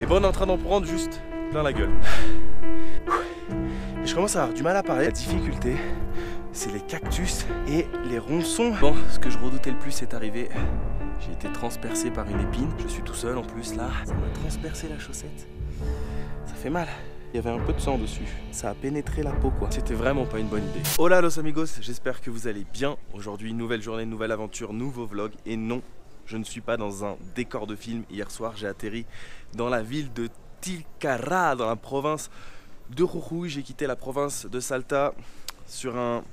Et ben on est en train d'en prendre juste plein la gueule. Et je commence à avoir du mal à parler. La difficulté, c'est les cactus et les ronçons. Bon, ce que je redoutais le plus est arrivé. J'ai été transpercé par une épine. Je suis tout seul en plus là. Ça m'a transpercé la chaussette. Ça fait mal. Il y avait un peu de sang dessus. Ça a pénétré la peau quoi. C'était vraiment pas une bonne idée. Hola los amigos, j'espère que vous allez bien. Aujourd'hui, nouvelle journée, nouvelle aventure, nouveau vlog. Et non, je ne suis pas dans un décor de film. Hier soir, j'ai atterri dans la ville de Tilcara, dans la province de Jujuy. J'ai quitté la province de Salta sur un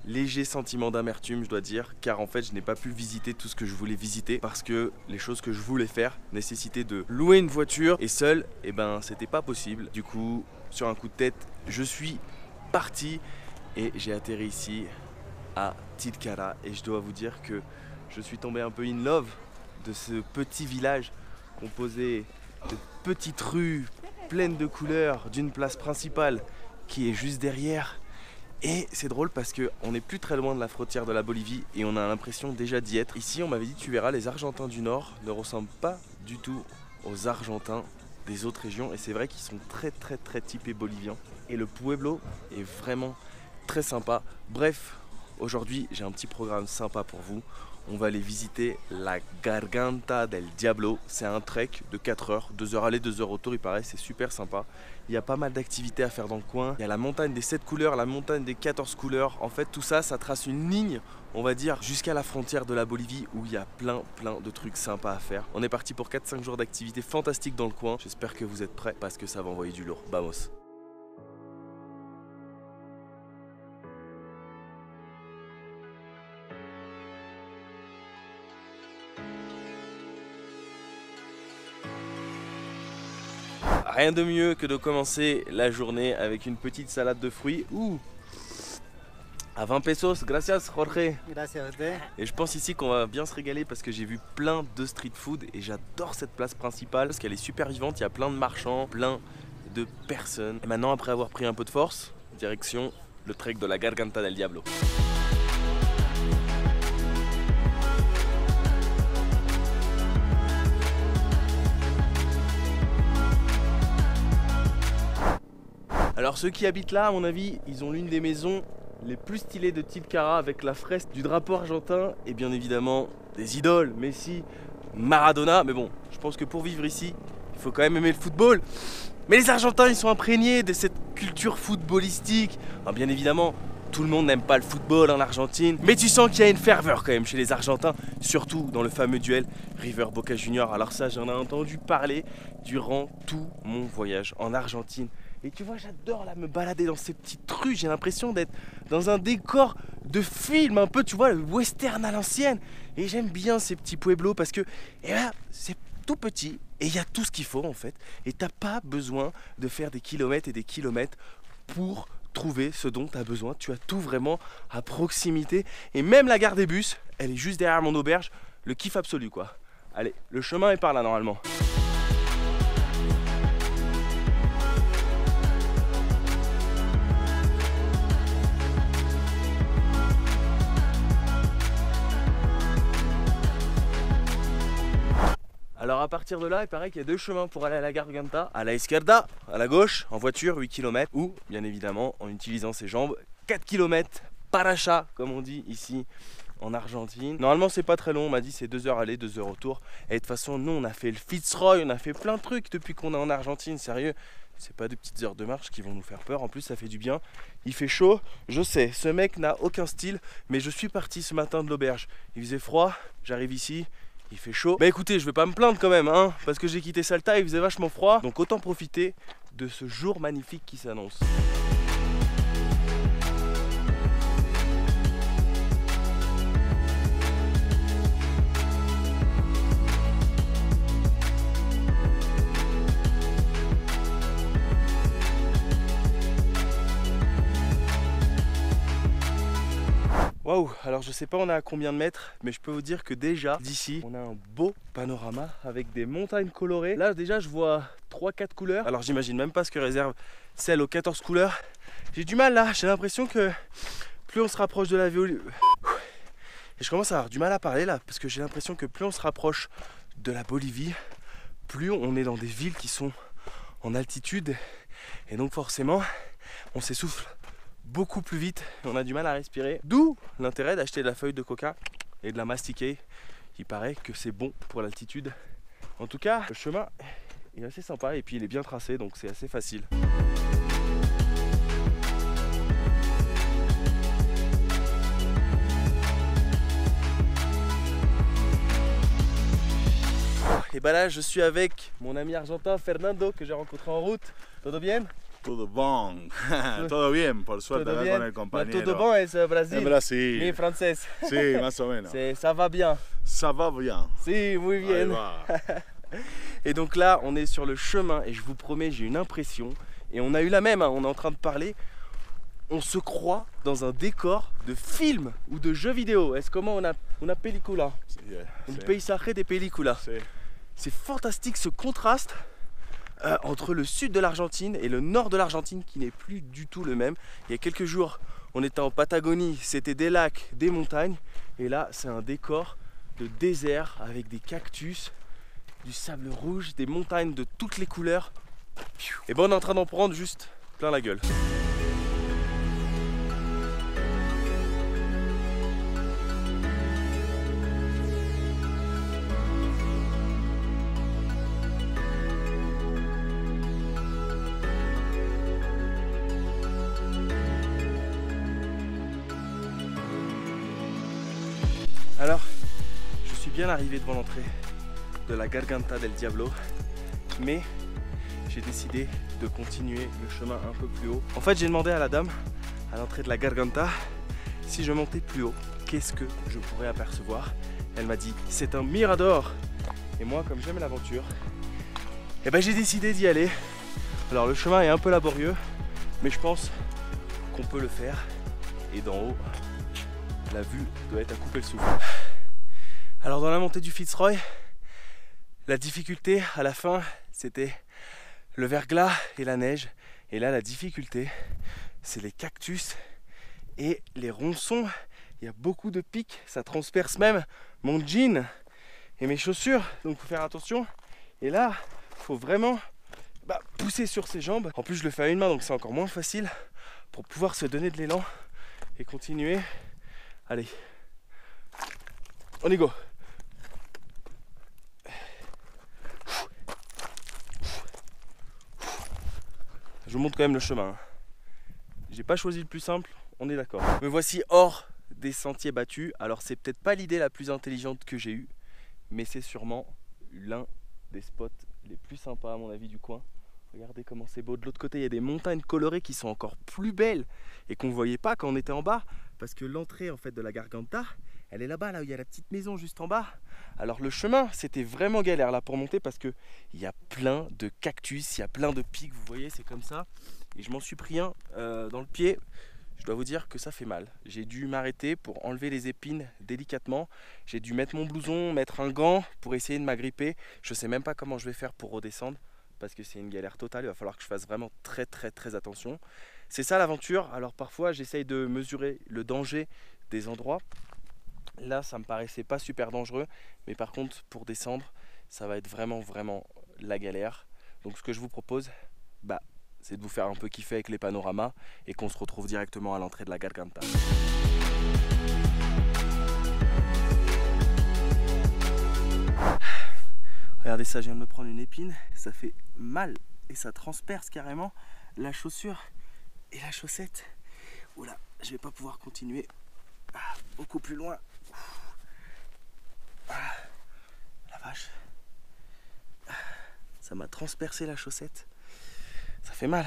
léger sentiment d'amertume, je dois dire, car en fait je n'ai pas pu visiter tout ce que je voulais visiter parce que les choses que je voulais faire nécessitaient de louer une voiture et seul, et ben c'était pas possible. Du coup, sur un coup de tête, je suis parti et j'ai atterri ici à Tilcara et je dois vous dire que je suis tombé un peu in love de ce petit village composé de petites rues pleines de couleurs, d'une place principale qui est juste derrière. Et c'est drôle parce qu'on n'est plus très loin de la frontière de la Bolivie et on a l'impression déjà d'y être. Ici on m'avait dit tu verras, les Argentins du Nord ne ressemblent pas du tout aux Argentins des autres régions. Et c'est vrai qu'ils sont très typés boliviens. Et le pueblo est vraiment très sympa. Bref, aujourd'hui j'ai un petit programme sympa pour vous. On va aller visiter la Garganta del Diablo. C'est un trek de 4 heures, 2 heures aller, 2 heures retour, il paraît, c'est super sympa. Il y a pas mal d'activités à faire dans le coin. Il y a la montagne des 7 couleurs, la montagne des 14 couleurs. En fait, tout ça, ça trace une ligne, on va dire, jusqu'à la frontière de la Bolivie où il y a plein de trucs sympas à faire. On est parti pour 4-5 jours d'activités fantastiques dans le coin. J'espère que vous êtes prêts parce que ça va envoyer du lourd. Vamos! Rien de mieux que de commencer la journée avec une petite salade de fruits. Ouh, à 20 pesos, gracias Jorge. Gracias a usted. Et je pense ici qu'on va bien se régaler parce que j'ai vu plein de street food et j'adore cette place principale parce qu'elle est super vivante, il y a plein de marchands, plein de personnes. Et maintenant, après avoir pris un peu de force, direction le trek de la Garganta del Diablo. Alors ceux qui habitent là, à mon avis, ils ont l'une des maisons les plus stylées de Tilcara avec la fresque du drapeau argentin et bien évidemment des idoles, Messi, Maradona. Mais bon, je pense que pour vivre ici, il faut quand même aimer le football. Mais les Argentins, ils sont imprégnés de cette culture footballistique. Alors, bien évidemment, tout le monde n'aime pas le football en Argentine, mais tu sens qu'il y a une ferveur quand même chez les Argentins, surtout dans le fameux duel River Boca Juniors. Alors ça, j'en ai entendu parler durant tout mon voyage en Argentine. Et tu vois, j'adore là me balader dans ces petites rues, j'ai l'impression d'être dans un décor de film, un peu, tu vois, le western à l'ancienne. Et j'aime bien ces petits pueblos parce que eh ben, c'est tout petit et il y a tout ce qu'il faut en fait. Et t'as pas besoin de faire des kilomètres et des kilomètres pour trouver ce dont tu as besoin. Tu as tout vraiment à proximité. Et même la gare des bus, elle est juste derrière mon auberge. Le kiff absolu quoi. Allez, le chemin est par là normalement. Alors à partir de là, il paraît qu'il y a 2 chemins pour aller à la Garganta. À la izquierda, à la gauche, en voiture, 8 km. Ou, bien évidemment, en utilisant ses jambes, 4 km paracha, comme on dit ici en Argentine. Normalement, c'est pas très long, on m'a dit c'est 2 heures aller, 2 heures retour. Et de toute façon, nous, on a fait le Fitzroy, on a fait plein de trucs depuis qu'on est en Argentine, sérieux. C'est pas de petites heures de marche qui vont nous faire peur, en plus ça fait du bien. Il fait chaud, je sais, ce mec n'a aucun style, mais je suis parti ce matin de l'auberge. Il faisait froid, j'arrive ici. Il fait chaud. Bah écoutez, je vais pas me plaindre quand même, hein, parce que j'ai quitté Salta, il faisait vachement froid. Donc autant profiter de ce jour magnifique qui s'annonce. Waouh, alors je sais pas on est à combien de mètres, mais je peux vous dire que déjà d'ici on a un beau panorama avec des montagnes colorées. Là déjà je vois 3-4 couleurs, alors j'imagine même pas ce que réserve celle aux 14 couleurs. J'ai du mal là, j'ai l'impression que plus on se rapproche de la Bolivie, et je commence à avoir du mal à parler là, parce que j'ai l'impression que plus on se rapproche de la Bolivie, plus on est dans des villes qui sont en altitude. Et donc forcément, on s'essouffle beaucoup plus vite et on a du mal à respirer. D'où l'intérêt d'acheter de la feuille de coca et de la mastiquer. Il paraît que c'est bon pour l'altitude. En tout cas, le chemin est assez sympa et puis il est bien tracé, donc c'est assez facile. Et bah là, je suis avec mon ami argentin Fernando que j'ai rencontré en route. Todo bien? Todo bon, todo bien, por suerte Todo acá bien. con el compañero. Todo bon es Brasil. En Brasil. Mi francés. Sí, más o menos. Ça va bien. Ça va bien. Si, muy Ahí bien. va. Et donc là, on est sur le chemin et je vous promets, j'ai une impression. Et on a eu la même, hein, on est en train de parler. On se croit dans un décor de film ou de jeu vidéo. Est-ce comment on a película? Sí, Un sí, paisaje de película. sí. C'est fantastique ce contraste entre le sud de l'Argentine et le nord de l'Argentine qui n'est plus du tout le même. Il y a quelques jours, on était en Patagonie, c'était des lacs, des montagnes. Et là, c'est un décor de désert avec des cactus, du sable rouge, des montagnes de toutes les couleurs. Et bon, on est en train d'en prendre juste plein la gueule. Alors, je suis bien arrivé devant l'entrée de la Garganta del Diablo, mais j'ai décidé de continuer le chemin un peu plus haut. En fait, j'ai demandé à la dame, à l'entrée de la Garganta, si je montais plus haut, qu'est-ce que je pourrais apercevoir. Elle m'a dit, c'est un mirador. Et moi, comme j'aime l'aventure, eh ben, j'ai décidé d'y aller. Alors, le chemin est un peu laborieux, mais je pense qu'on peut le faire. Et d'en haut, la vue doit être à couper le souffle. Alors dans la montée du Fitzroy, la difficulté à la fin, c'était le verglas et la neige. Et là, la difficulté, c'est les cactus et les ronçons. Il y a beaucoup de pics, ça transperce même mon jean et mes chaussures. Donc il faut faire attention. Et là, il faut vraiment pousser sur ses jambes. En plus, je le fais à une main, donc c'est encore moins facile pour pouvoir se donner de l'élan et continuer. Allez, on y go. Je monte quand même le chemin. J'ai pas choisi le plus simple, on est d'accord. Me voici hors des sentiers battus. Alors c'est peut-être pas l'idée la plus intelligente que j'ai eue, mais c'est sûrement l'un des spots les plus sympas à mon avis du coin. Regardez comment c'est beau. De l'autre côté, il y a des montagnes colorées qui sont encore plus belles et qu'on ne voyait pas quand on était en bas. Parce que l'entrée en fait de la Garganta, elle est là-bas, là où il y a la petite maison juste en bas. Alors le chemin, c'était vraiment galère là pour monter parce qu'il y a plein de cactus, il y a plein de pics, vous voyez, c'est comme ça. Et je m'en suis pris un dans le pied. Je dois vous dire que ça fait mal. J'ai dû m'arrêter pour enlever les épines délicatement. J'ai dû mettre mon blouson, mettre un gant pour essayer de m'agripper. Je ne sais même pas comment je vais faire pour redescendre parce que c'est une galère totale. Il va falloir que je fasse vraiment très attention. C'est ça l'aventure. Alors parfois j'essaye de mesurer le danger des endroits. Là ça me paraissait pas super dangereux, mais par contre pour descendre ça va être vraiment la galère. Donc ce que je vous propose, c'est de vous faire un peu kiffer avec les panoramas et qu'on se retrouve directement à l'entrée de la Garganta. Regardez ça, je viens de me prendre une épine, ça fait mal et ça transperce carrément la chaussure et la chaussette. Oula, je vais pas pouvoir continuer beaucoup plus loin. La vache, ça m'a transpercé la chaussette. Ça fait mal.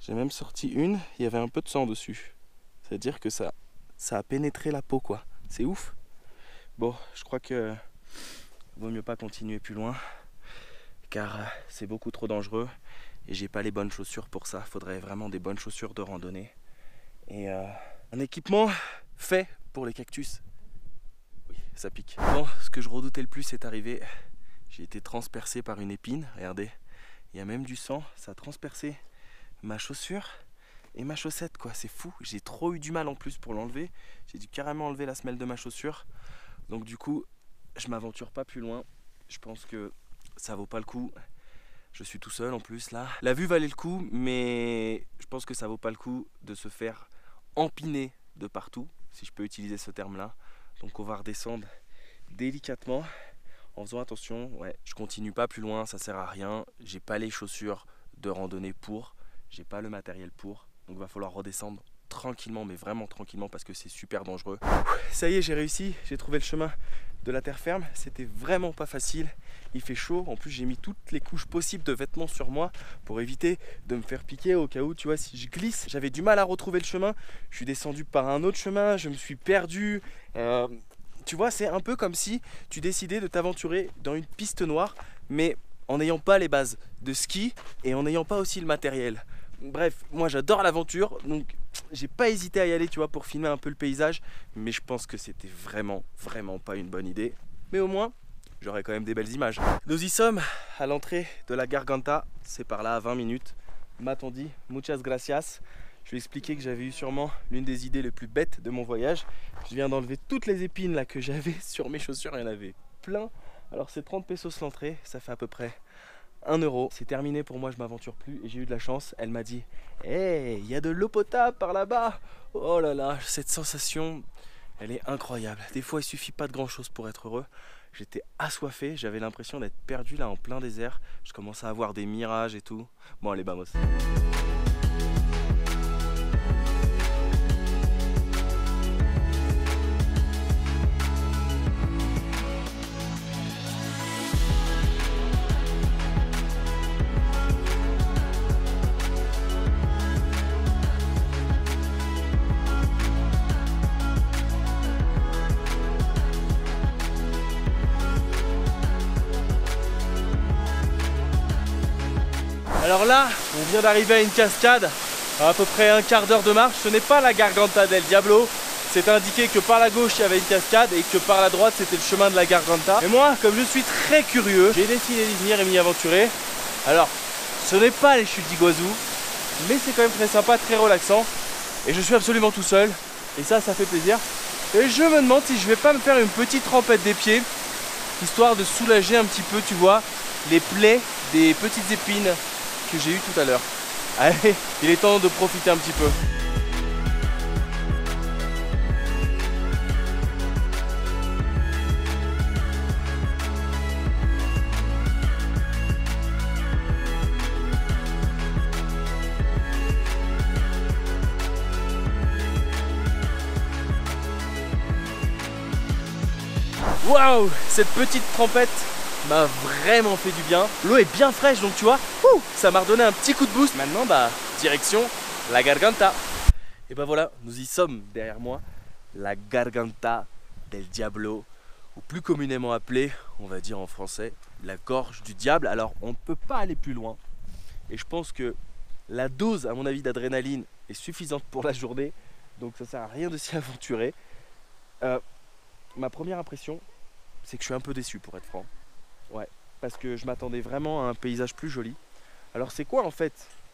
J'ai même sorti une, il y avait un peu de sang dessus. C'est-à-dire que ça a pénétré la peau quoi. C'est ouf. Bon, je crois que vaut mieux pas continuer plus loin car c'est beaucoup trop dangereux et j'ai pas les bonnes chaussures pour ça. Faudrait vraiment des bonnes chaussures de randonnée et un équipement fait pour les cactus. Oui, ça pique. Bon, ce que je redoutais le plus est arrivé. J'ai été transpercé par une épine. Regardez, il y a même du sang. Ça a transpercé ma chaussure et ma chaussette quoi. C'est fou. J'ai trop eu du mal en plus pour l'enlever. J'ai dû carrément enlever la semelle de ma chaussure. Donc du coup, je m'aventure pas plus loin. Je pense que ça vaut pas le coup. Je suis tout seul en plus là. La vue valait le coup, mais je pense que ça vaut pas le coup de se faire empiner de partout, si je peux utiliser ce terme-là. Donc on va redescendre délicatement en faisant attention. Ouais, je continue pas plus loin, ça sert à rien. J'ai pas les chaussures de randonnée pour, j'ai pas le matériel pour. Donc va falloir redescendre tranquillement, mais vraiment tranquillement parce que c'est super dangereux. Ça y est, j'ai réussi, j'ai trouvé le chemin de la terre ferme. C'était vraiment pas facile, il fait chaud. En plus j'ai mis toutes les couches possibles de vêtements sur moi pour éviter de me faire piquer au cas où, tu vois, si je glisse. J'avais du mal à retrouver le chemin, je suis descendu par un autre chemin, je me suis perdu. Tu vois, c'est un peu comme si tu décidais de t'aventurer dans une piste noire, mais en n'ayant pas les bases de ski et en n'ayant pas aussi le matériel. Bref, moi j'adore l'aventure, donc j'ai pas hésité à y aller, tu vois, pour filmer un peu le paysage, mais je pense que c'était vraiment pas une bonne idée. Mais au moins, j'aurai quand même des belles images. Nous y sommes à l'entrée de la Garganta, c'est par là à 20 minutes. M'a-t-on dit, muchas gracias. Je lui ai expliqué que j'avais eu sûrement l'une des idées les plus bêtes de mon voyage. Je viens d'enlever toutes les épines là que j'avais sur mes chaussures, il y en avait plein. Alors c'est 30 pesos l'entrée, ça fait à peu près 1 euro. C'est terminé pour moi, je m'aventure plus et j'ai eu de la chance. Elle m'a dit hey, il y a de l'eau potable par là-bas. Oh là là, cette sensation, elle est incroyable. Des fois, il suffit pas de grand-chose pour être heureux. J'étais assoiffé, j'avais l'impression d'être perdu là en plein désert. Je commençais à avoir des mirages et tout. Bon, allez, vamos. Alors là, on vient d'arriver à une cascade à peu près un quart d'heure de marche. Ce n'est pas la Garganta del Diablo. C'est indiqué que par la gauche il y avait une cascade et que par la droite c'était le chemin de la Garganta. Et moi, comme je suis très curieux, j'ai décidé d'y venir et m'y aventurer. Alors, ce n'est pas les chutes d'Iguazu, mais c'est quand même très sympa, très relaxant. Et je suis absolument tout seul. Et ça fait plaisir. Et je me demande si je vais pas me faire une petite trempette des pieds, histoire de soulager un petit peu, tu vois, les plaies des petites épines que j'ai eu tout à l'heure. Allez, il est temps de profiter un petit peu. Waouh, cette petite trempette m'a vraiment fait du bien. L'eau est bien fraîche, donc tu vois, ça m'a redonné un petit coup de boost. Maintenant, direction la Garganta. Et voilà, nous y sommes derrière moi. La Garganta del Diablo, ou plus communément appelée, on va dire en français, la gorge du diable. Alors, on ne peut pas aller plus loin. Et je pense que la dose, à mon avis, d'adrénaline est suffisante pour la journée. Donc ça sert à rien de s'y aventurer. Ma première impression, c'est que je suis un peu déçu, pour être franc. Ouais, parce que je m'attendais vraiment à un paysage plus joli. Alors c'est quoi en fait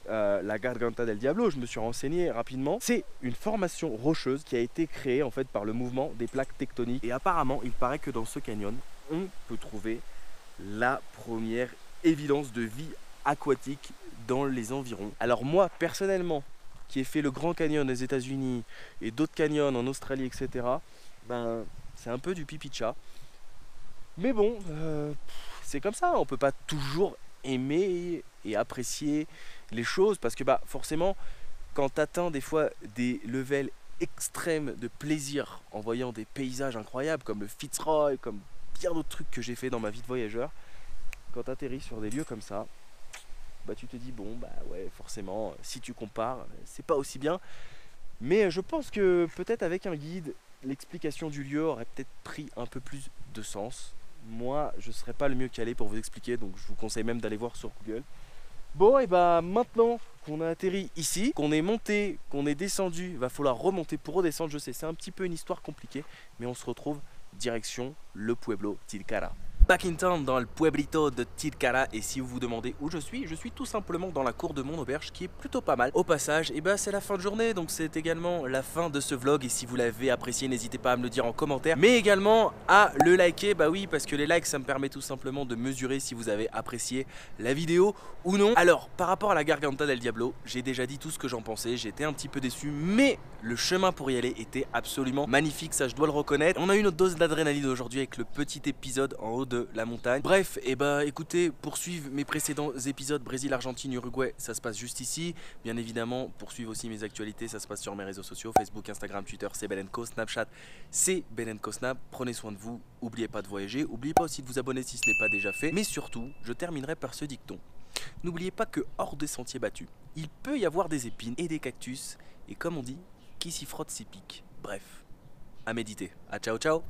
la Garganta del Diablo? Je me suis renseigné rapidement. C'est une formation rocheuse qui a été créée en fait par le mouvement des plaques tectoniques. Et apparemment, il paraît que dans ce canyon, on peut trouver la première évidence de vie aquatique dans les environs. Alors moi, personnellement, qui ai fait le Grand Canyon aux États-Unis et d'autres canyons en Australie, etc., c'est un peu du pipi de chat. Mais bon, c'est comme ça, on peut pas toujours aimer et apprécier les choses parce que forcément, quand tu atteins des fois des levels extrêmes de plaisir en voyant des paysages incroyables comme le Fitzroy, comme bien d'autres trucs que j'ai fait dans ma vie de voyageur, quand tu atterris sur des lieux comme ça, tu te dis bon ouais, forcément, si tu compares, c'est pas aussi bien. Mais je pense que peut-être avec un guide, l'explication du lieu aurait peut-être pris un peu plus de sens. Moi, je ne serais pas le mieux calé pour vous expliquer, donc je vous conseille même d'aller voir sur Google. Bon, et maintenant qu'on a atterri ici, qu'on est monté, qu'on est descendu, il va falloir remonter pour redescendre. Je sais, c'est un petit peu une histoire compliquée, mais on se retrouve direction le Pueblo Tilcara. back in town dans le pueblito de Tilcara. Et si vous vous demandez où je suis tout simplement dans la cour de mon auberge qui est plutôt pas mal. Au passage, et bah c'est la fin de journée, donc c'est également la fin de ce vlog. Et si vous l'avez apprécié, n'hésitez pas à me le dire en commentaire, mais également à le liker. Bah oui, parce que les likes ça me permet tout simplement de mesurer si vous avez apprécié la vidéo ou non. Alors par rapport à la Garganta del Diablo, j'ai déjà dit tout ce que j'en pensais. J'étais un petit peu déçu, mais le chemin pour y aller était absolument magnifique, ça je dois le reconnaître. On a eu notre dose d'adrénaline aujourd'hui avec le petit épisode en haut de la montagne. Bref, et bah écoutez, poursuivre mes précédents épisodes Brésil, Argentine, Uruguay, ça se passe juste ici. Bien évidemment, poursuivre aussi mes actualités, ça se passe sur mes réseaux sociaux, Facebook, Instagram, Twitter, c'est Benenco, Snapchat, c'est Benenco Snap. Prenez soin de vous, n'oubliez pas de voyager, n'oubliez pas aussi de vous abonner si ce n'est pas déjà fait. Mais surtout, je terminerai par ce dicton. N'oubliez pas que hors des sentiers battus, il peut y avoir des épines et des cactus. Et comme on dit, qui s'y frotte s'y pique. Bref, à méditer. À ciao ciao.